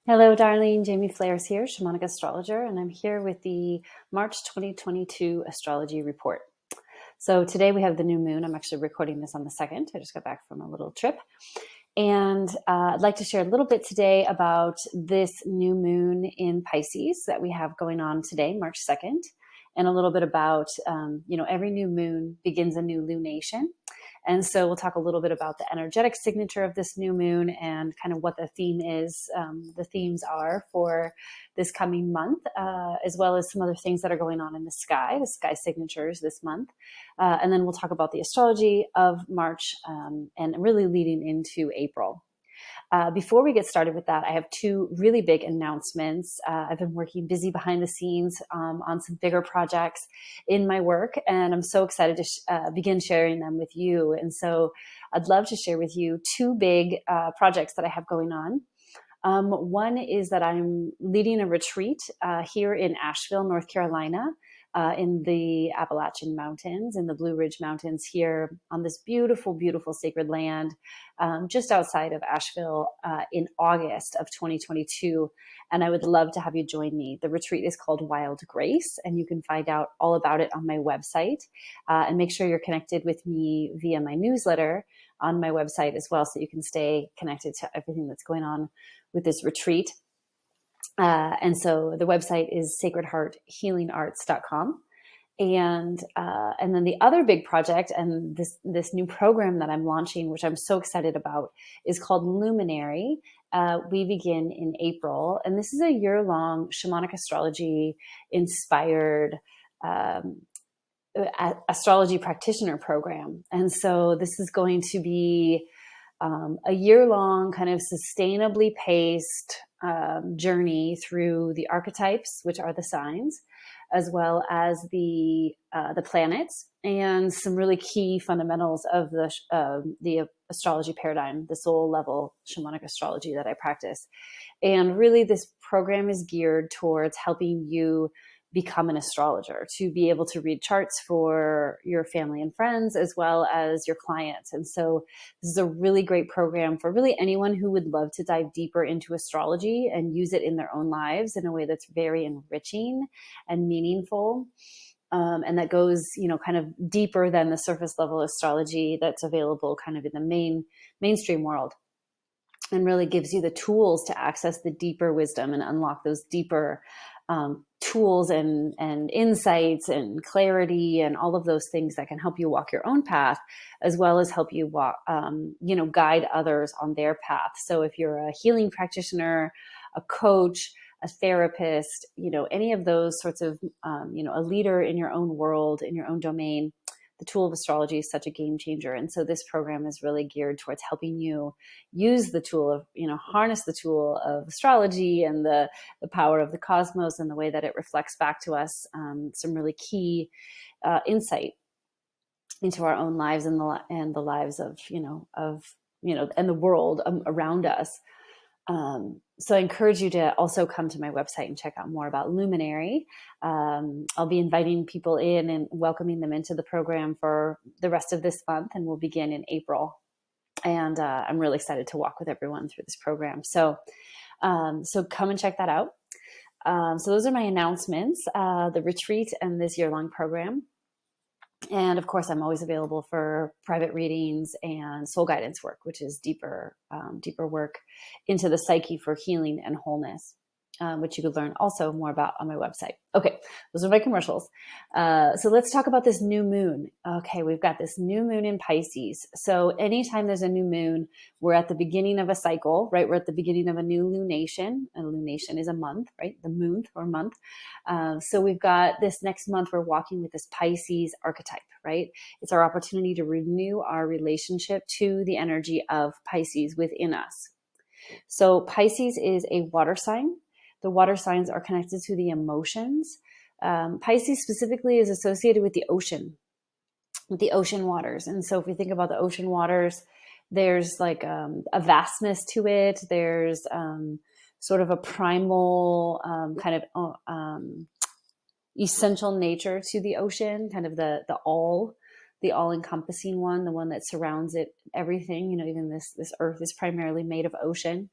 Hello, darling. Jaime Fleres here, Shamanic Astrologer, and I'm here with the March 2022 astrology report. So today we have the new moon. I'm actually recording this on the 2nd. I just got back from a little trip. And I'd like to share a little bit today about this new moon in Pisces that we have going on today, March 2nd, and a little bit about, every new moon begins a new lunation. And so we'll talk a little bit about the energetic signature of this new moon and kind of what the theme is, the themes are for this coming month, as well as some other things that are going on in the sky signatures this month. And then we'll talk about the astrology of March and really leading into April. Before we get started with that, I have two really big announcements. I've been working busy behind the scenes on some bigger projects in my work, and I'm so excited to begin sharing them with you. And so I'd love to share with you two big projects that I have going on. One is that I'm leading a retreat here in Asheville, North Carolina, in the Appalachian Mountains, in the Blue Ridge Mountains here on this beautiful, beautiful sacred land just outside of Asheville in August of 2022. And I would love to have you join me. The retreat is called Wild Grace, and you can find out all about it on my website. And make sure you're connected with me via my newsletter on my website as well, so you can stay connected to everything that's going on with this retreat. And so the website is sacredhearthealingarts.com. And then the other big project and this new program that I'm launching, which I'm so excited about, is called Luminary. We begin in April, and this is a year-long shamanic astrology inspired astrology practitioner program. And so this is going to be a year-long kind of sustainably paced journey through the archetypes, which are the signs, as well as the planets, and some really key fundamentals of the astrology paradigm, the soul level shamanic astrology that I practice. And really, this program is geared towards helping you become an astrologer, to be able to read charts for your family and friends, as well as your clients. And so this is a really great program for really anyone who would love to dive deeper into astrology and use it in their own lives in a way that's very enriching and meaningful. And that goes, kind of deeper than the surface level astrology that's available kind of in the mainstream world, and really gives you the tools to access the deeper wisdom and unlock those deeper tools and insights and clarity and all of those things that can help you walk your own path, as well as help you walk, guide others on their path. So if you're a healing practitioner, a coach, a therapist, any of those sorts of, a leader in your own world, in your own domain, the tool of astrology is such a game changer. And so this program is really geared towards helping you use the tool of, harness the tool of astrology and the power of the cosmos and the way that it reflects back to us some really key insight into our own lives and the lives of, and the world around us. So I encourage you to also come to my website and check out more about Luminary. I'll be inviting people in and welcoming them into the program for the rest of this month, and we'll begin in April. And I'm really excited to walk with everyone through this program. So come and check that out. So those are my announcements, the retreat and this year-long program. And of course, I'm always available for private readings and soul guidance work, which is deeper work into the psyche for healing and wholeness, which you could learn also more about on my website. Okay, those are my commercials. So let's talk about this new moon. Okay, we've got this new moon in Pisces. So anytime there's a new moon, we're at the beginning of a cycle, right? We're at the beginning of a new lunation. A lunation is a month, right? The moon or month. So we've got this next month, we're walking with this Pisces archetype, right? It's our opportunity to renew our relationship to the energy of Pisces within us. So Pisces is a water sign. The water signs are connected to the emotions. Pisces specifically is associated with the ocean waters. And so if we think about the ocean waters, there's like a vastness to it. There's sort of a primal kind of essential nature to the ocean, kind of the all-encompassing one, the one that surrounds it, everything. Even this earth is primarily made of ocean.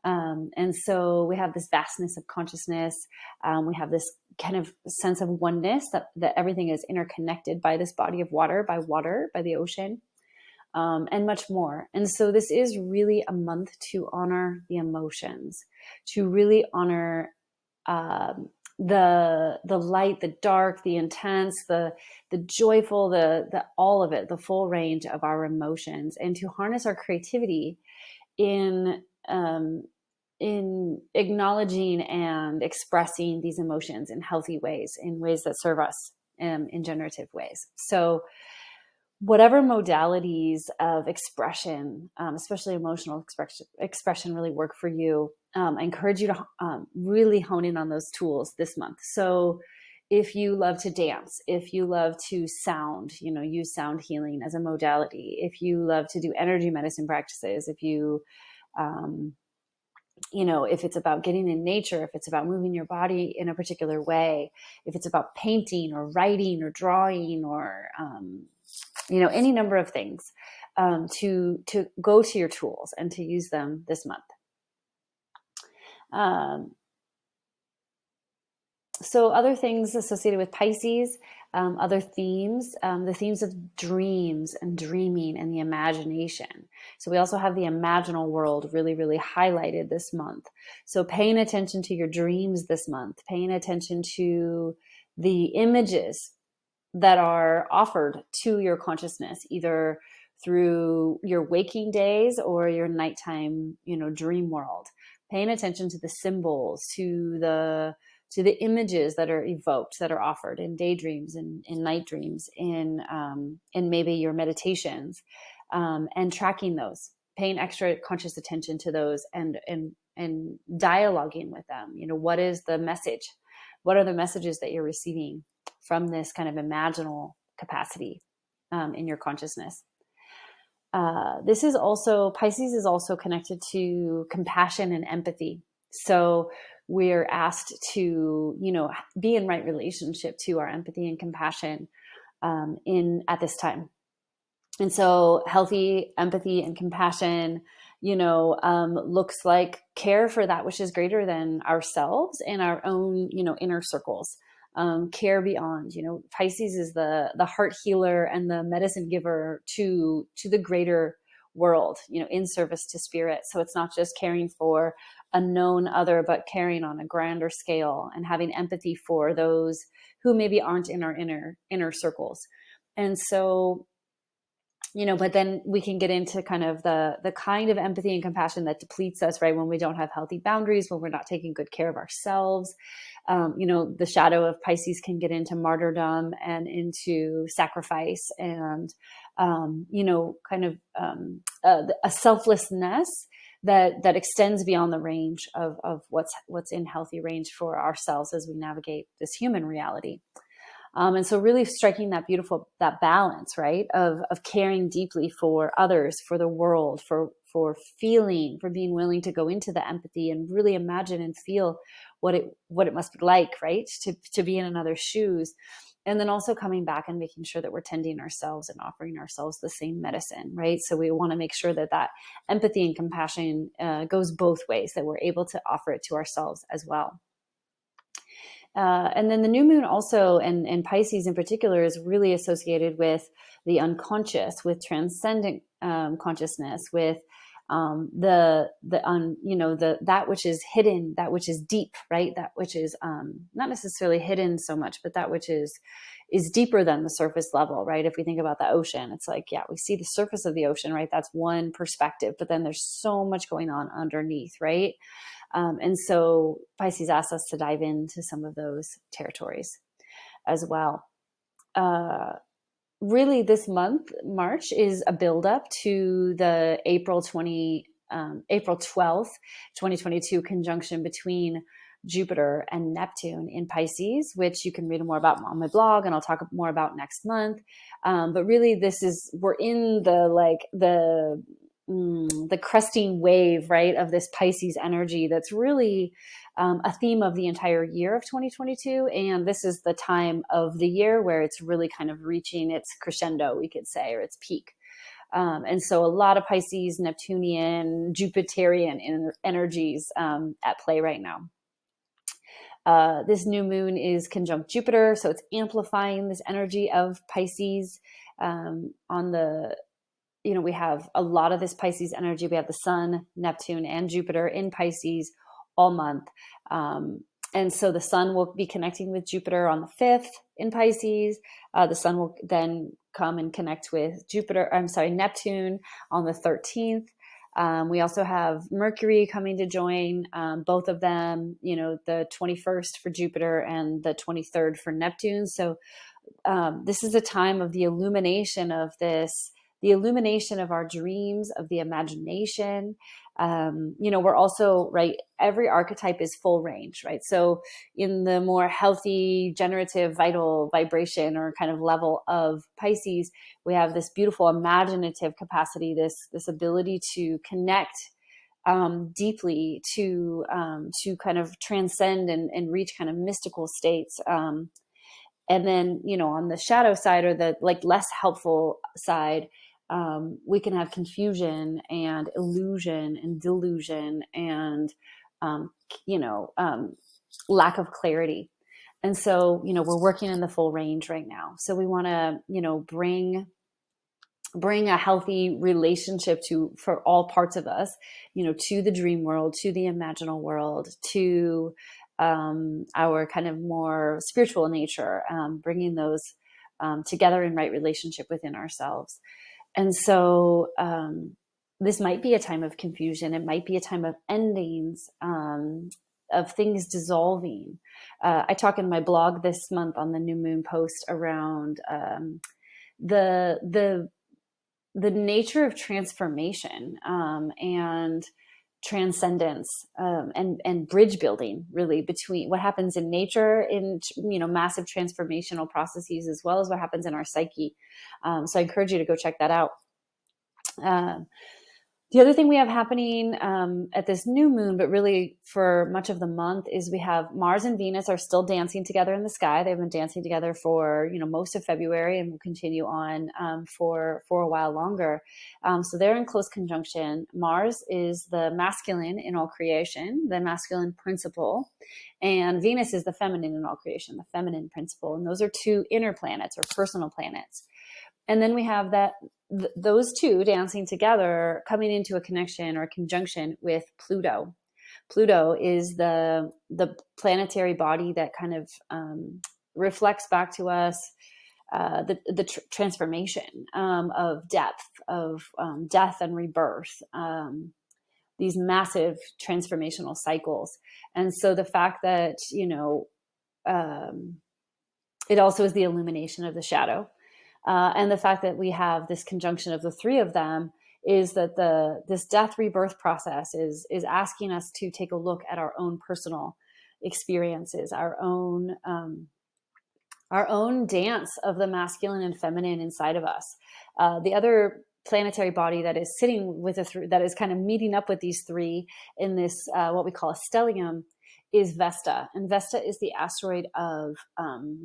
And so we have this vastness of consciousness. We have this kind of sense of oneness, that everything is interconnected by this body of water, by the ocean, and much more. And so this is really a month to honor the emotions, to really honor the light, the dark, the intense, the joyful, the all of it, the full range of our emotions, and to harness our creativity in acknowledging and expressing these emotions in healthy ways, in ways that serve us, in generative ways. So whatever modalities of expression, especially emotional expression, really work for you, I encourage you to really hone in on those tools this month. So if you love to dance, if you love to sound, use sound healing as a modality, if you love to do energy medicine practices, if you, if it's about getting in nature, if it's about moving your body in a particular way, if it's about painting or writing or drawing or, any number of things, to go to your tools and to use them this month. So other things associated with Pisces, other themes, the themes of dreams and dreaming and the imagination. So we also have the imaginal world really, really highlighted this month. So paying attention to your dreams this month, paying attention to the images that are offered to your consciousness, either through your waking days or your nighttime, dream world. Paying attention to the symbols, to the images that are evoked, that are offered in daydreams and in night dreams, in maybe your meditations, and tracking those, paying extra conscious attention to those, and dialoguing with them. What is the message? What are the messages that you're receiving from this kind of imaginal capacity in your consciousness? Pisces is also connected to compassion and empathy. So we're asked to, be in right relationship to our empathy and compassion at this time. And so healthy empathy and compassion, looks like care for that which is greater than ourselves and our own, inner circles. Care beyond, Pisces is the heart healer and the medicine giver to the greater world, in service to spirit. So it's not just caring for a known other, but caring on a grander scale and having empathy for those who maybe aren't in our inner circles. And so, but then we can get into kind of the kind of empathy and compassion that depletes us, right? When we don't have healthy boundaries, when we're not taking good care of ourselves. The shadow of Pisces can get into martyrdom and into sacrifice and, a selflessness that extends beyond the range of what's in healthy range for ourselves as we navigate this human reality. And so really striking that balance, right, of caring deeply for others, for the world, for feeling, for being willing to go into the empathy and really imagine and feel what it must be like, right, to be in another's shoes. And then also coming back and making sure that we're tending ourselves and offering ourselves the same medicine, right? So we want to make sure that empathy and compassion goes both ways, that we're able to offer it to ourselves as well. And then the new moon also, and Pisces in particular, is really associated with the unconscious, with transcendent consciousness, with that which is hidden, that which is deep, right? That which is not necessarily hidden so much, but that which is deeper than the surface level, right? If we think about the ocean, it's like, yeah, we see the surface of the ocean, right? That's one perspective, but then there's so much going on underneath, right? And so Pisces asks us to dive into some of those territories as well. Really, this month, March, is a buildup to the April 12th, 2022 conjunction between Jupiter and Neptune in Pisces, which you can read more about on my blog, and I'll talk more about next month. But really, we're in the cresting wave, right, of this Pisces energy that's really a theme of the entire year of 2022. And this is the time of the year where it's really kind of reaching its crescendo, we could say, or its peak. And so a lot of Pisces, Neptunian, Jupiterian energies at play right now. This new moon is conjunct Jupiter, so it's amplifying this energy of Pisces. We have a lot of this Pisces energy. We have the Sun, Neptune, and Jupiter in Pisces all month. And so the Sun will be connecting with Jupiter on the 5th in Pisces. The Sun will then come and connect with Neptune on the 13th. We also have Mercury coming to join both of them, the 21st for Jupiter and the 23rd for Neptune. So this is a time of the illumination of this, the illumination of our dreams, of the imagination. We're also, right, every archetype is full range, right? So in the more healthy, generative, vital vibration or kind of level of Pisces, we have this beautiful imaginative capacity, this ability to connect deeply, to kind of transcend and reach kind of mystical states. And then, on the shadow side, or the less helpful side, we can have confusion and illusion and delusion and, lack of clarity. And so, we're working in the full range right now. So we want to, bring a healthy relationship for all parts of us, to the dream world, to the imaginal world, to our kind of more spiritual nature, bringing those together in right relationship within ourselves. And so this might be a time of confusion. It might be a time of endings, of things dissolving. I talk in my blog this month on the new moon post around the nature of transformation and transcendence and bridge building, really, between what happens in nature in massive transformational processes, as well as what happens in our psyche. So I encourage you to go check that out. The other thing we have happening at this new moon, but really for much of the month, is we have Mars and Venus are still dancing together in the sky. They've been dancing together for most of February and will continue on for a while longer. So they're in close conjunction. Mars is the masculine in all creation, the masculine principle, and Venus is the feminine in all creation, the feminine principle. And those are two inner planets or personal planets. And then we have those two dancing together, coming into a connection or a conjunction with Pluto. Pluto is the planetary body that kind of reflects back to us the transformation of depth, of death and rebirth, these massive transformational cycles. And so the fact that, it also is the illumination of the shadow. And the fact that we have this conjunction of the three of them is that this death rebirth process is asking us to take a look at our own personal experiences, our own dance of the masculine and feminine inside of us. The other planetary body that is sitting with that is kind of meeting up with these three in this what we call a stellium is Vesta. And Vesta is the asteroid of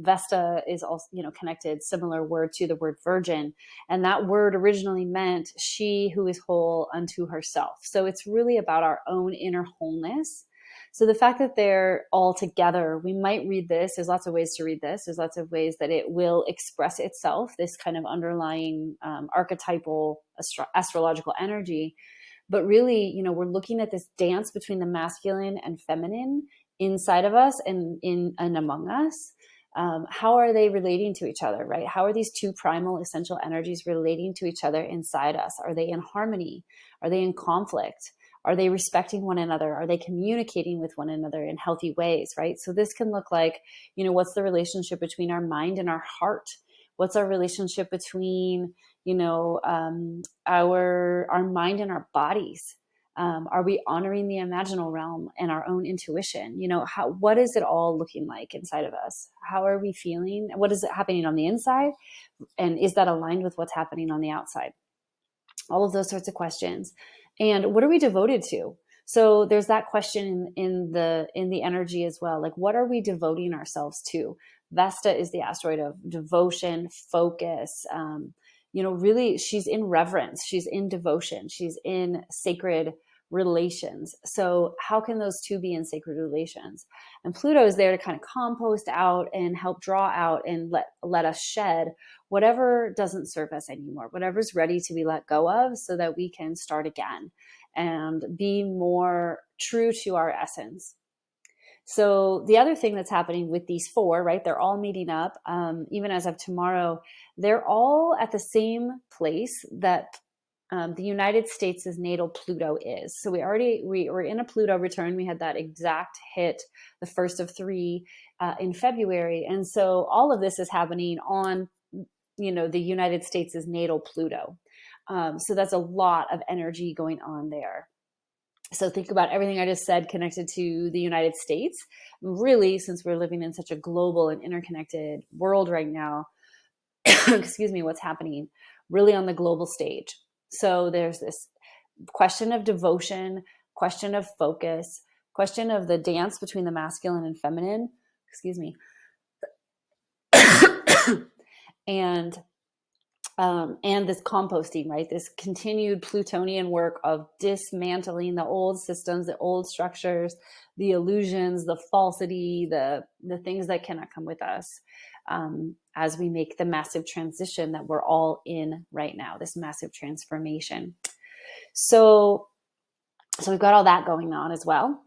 Vesta is also connected, similar word to the word virgin, and that word originally meant she who is whole unto herself. So it's really about our own inner wholeness. So the fact that they're all together, we might read this, there's lots of ways to read this, there's lots of ways that it will express itself, this kind of underlying archetypal astrological energy. But really, we're looking at this dance between the masculine and feminine inside of us and in and among us. How are they relating to each other, right? How are these two primal essential energies relating to each other inside us? Are they in harmony? Are they in conflict? Are they respecting one another? Are they communicating with one another in healthy ways, right? So this can look like, what's the relationship between our mind and our heart? What's our relationship between, our mind and our bodies? Are we honoring the imaginal realm and our own intuition? What is it all looking like inside of us? How are we feeling? What is happening on the inside? And is that aligned with what's happening on the outside? All of those sorts of questions. And what are we devoted to? So there's that question in the energy as well. Like, what are we devoting ourselves to? Vesta is the asteroid of devotion, focus, really she's in reverence, she's in devotion, she's in sacred relations. So how can those two be in sacred relations? And Pluto is there to kind of compost out and help draw out and let us shed whatever doesn't serve us anymore, whatever's ready to be let go of, so that we can start again and be more true to our essence. So the other thing that's happening with these four, right, they're all meeting up, even as of tomorrow, they're all at the same place that the United States' natal Pluto is. So we were in a Pluto return. We had that exact hit, the first of three in February. And so all of this is happening on, the United States' natal Pluto. So that's a lot of energy going on there. So think about everything I just said connected to the United States. Really, since we're living in such a global and interconnected world right now, excuse me, what's happening really on the global stage. So there's this question of devotion, question of focus, question of the dance between the masculine and feminine, excuse me, and this composting, right? This continued Plutonian work of dismantling the old systems, the old structures, the illusions, the falsity, the things that cannot come with us, as we make the massive transition that we're all in right now, this massive transformation. So we've got all that going on as well.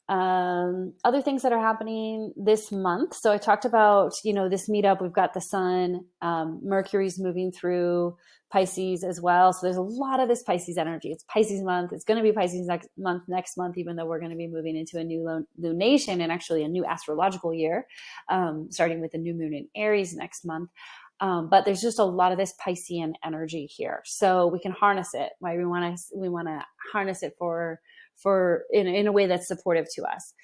Other things that are happening this month. So I talked about, this meetup, we've got the sun, Mercury's moving through Pisces as well. So there's a lot of this Pisces energy. It's Pisces month. It's going to be Pisces next month, even though we're going to be moving into a new lunation and actually a new astrological year, starting with the new moon in Aries next month. But there's just a lot of this Piscean energy here. So we can harness it, right? We want to harness it for in a way that's supportive to us.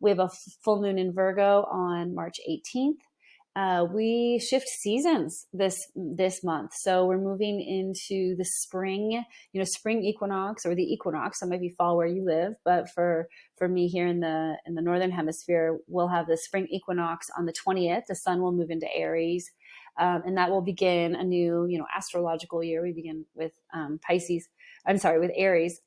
We have a full moon in Virgo on March 18th. We shift seasons this month. So we're moving into the spring, spring equinox or the equinox. Some of you fall where you live, but for me here in the Northern Hemisphere, we'll have the spring equinox on the 20th. The sun will move into Aries. And that will begin a new, astrological year. We begin with with Aries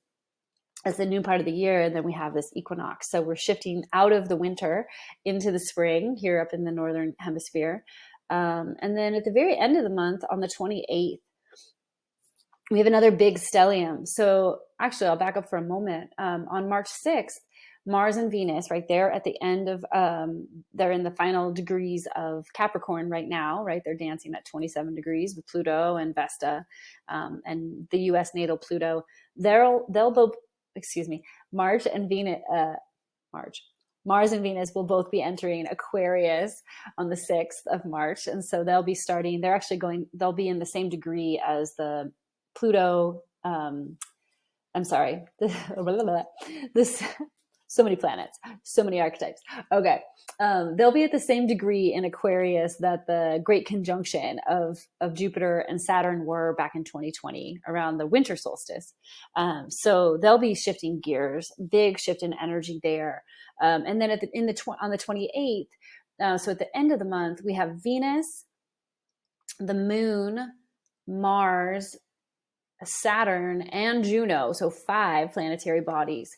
as the new part of the year. And then we have this equinox. So we're shifting out of the winter into the spring here up in the Northern Hemisphere. And then at the very end of the month on the 28th, we have another big stellium. So actually, I'll back up for a moment. On March 6th, Mars and Venus, right there at the end of, they're in the final degrees of Capricorn right now, right? They're dancing at 27 degrees with Pluto and Vesta, and the U.S. natal Pluto. They'll both, Mars and Venus will both be entering Aquarius on the 6th of March. And so they'll be be in the same degree as the Pluto, so many planets, so many archetypes. Okay. They'll be at the same degree in Aquarius that the great conjunction of Jupiter and Saturn were back in 2020 around the winter solstice. So they'll be shifting gears, big shift in energy there. And then on the 28th, so at the end of the month, we have Venus, the moon, Mars, Saturn, and Juno. So 5 planetary bodies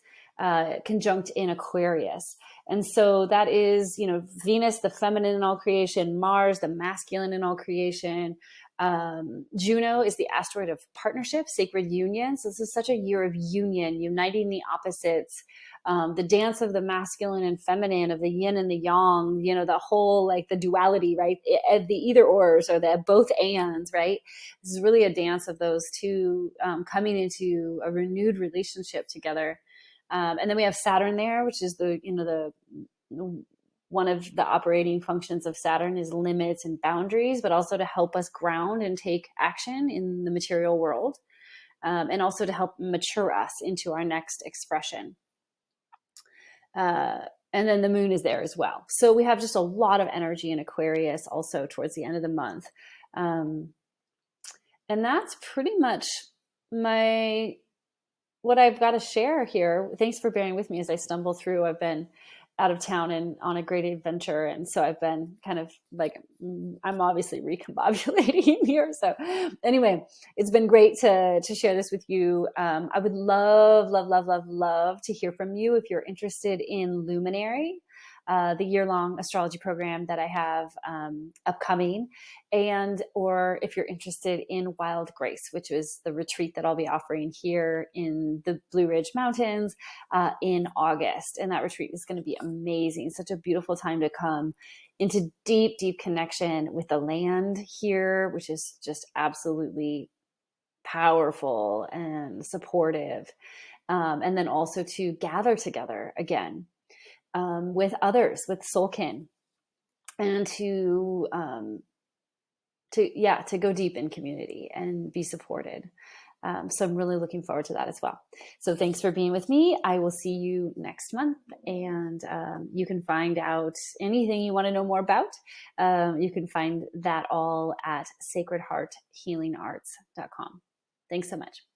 conjunct in Aquarius. And so that is, Venus, the feminine in all creation, Mars, the masculine in all creation. Juno is the asteroid of partnership, sacred union. So this is such a year of union, uniting the opposites, the dance of the masculine and feminine, of the yin and the yang, the whole, the duality, right? The either ors or the both ands, right? This is really a dance of those two coming into a renewed relationship together. And then we have Saturn there, which is one of the operating functions of Saturn is limits and boundaries, but also to help us ground and take action in the material world, and also to help mature us into our next expression. And then the moon is there as well. So we have just a lot of energy in Aquarius also towards the end of the month. And that's pretty much what I've got to share here. Thanks for bearing with me as I stumble through. I've been out of town and on a great adventure. And so I've been kind of like, I'm obviously recombobulating here. So anyway, it's been great to share this with you. I would love to hear from you if you're interested in Luminary, the year-long astrology program that I have upcoming, and or if you're interested in Wild Grace, which is the retreat that I'll be offering here in the Blue Ridge Mountains in August. And that retreat is going to be amazing. Such a beautiful time to come into deep connection with the land here, which is just absolutely powerful and supportive. And then also to gather together again with others, with soulkin, and to go deep in community and be supported. So I'm really looking forward to that as well. So thanks for being with me. I will see you next month, and you can find out anything you want to know more about. You can find that all at sacredhearthealingarts.com. Thanks so much.